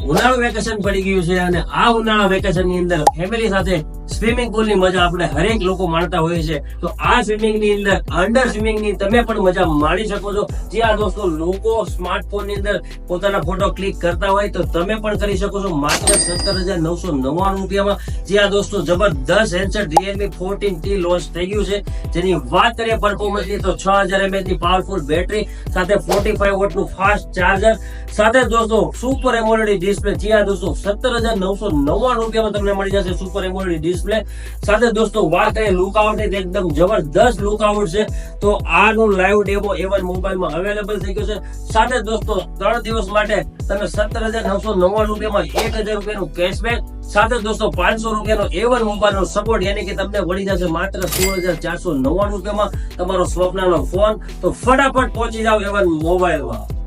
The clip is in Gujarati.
ઉનાળુ વેકેશન પડી ગયું છે અને આ ઉનાળા વેકેશન ની અંદર ફેમિલી સાથે સ્વિમિંગ પુલ ની મજા આપણે હરેક લોકો માણતા હોઈએ છે. તો આ સ્વિમિંગ ની અંદર અંડર સ્વિમિંગ ની તમે પણ મજા માણી શકો છો. જ્યાં દોસ્તો લોકો સ્માર્ટફોન ની અંદર પોતાના ફોટો ક્લિક કરતા હોય તો તમે પણ કરી શકો છો માત્ર 17,999 રૂપિયામાં. જ્યાં દોસ્તો જબરદસ્ત હેન્ડસેટ Realme 14T લોન્ચ થઈ ગયું છે. જેની વાત કરીએ પરફોર્મન્સ ની તો 6000 mAh ની પાવરફુલ બેટરી સાથે 45 વોટ નું ફાસ્ટ ચાર્જર સાથે દોસ્તો સુપર એમોલેડ ડિસ્પ્લે. જ્યાં દોસ્તો 17,999 રૂપિયામાં તમને મળી જશે સુપર એમોલેડ ડિસ્પ્લે સાથે. દોસ્તો વાત કરીએ લુકઆઉટ ની, એકદમ જબરદસ્ત લુકઆઉટ છે. તો આનું લાઈવ ડેમો A1 મોબાઈલમાં અવેલેબલ થઈ ગયો છે. સાથે દોસ્તો 3 દિવસ માટે તમે 17,999 રૂપિયામાં 1000 રૂપિયાનું કેશબેક સાથે દોસ્તો 500 રૂપિયાનો A1 મોબાઈલનો સપોર્ટ યાની કે તમને મળી જશે માત્ર 16,499 રૂપિયામાં તમારો સ્વપ્નનો ફોન. તો ફટાફટ પહોંચી જાવ A1 મોબાઈલમાં.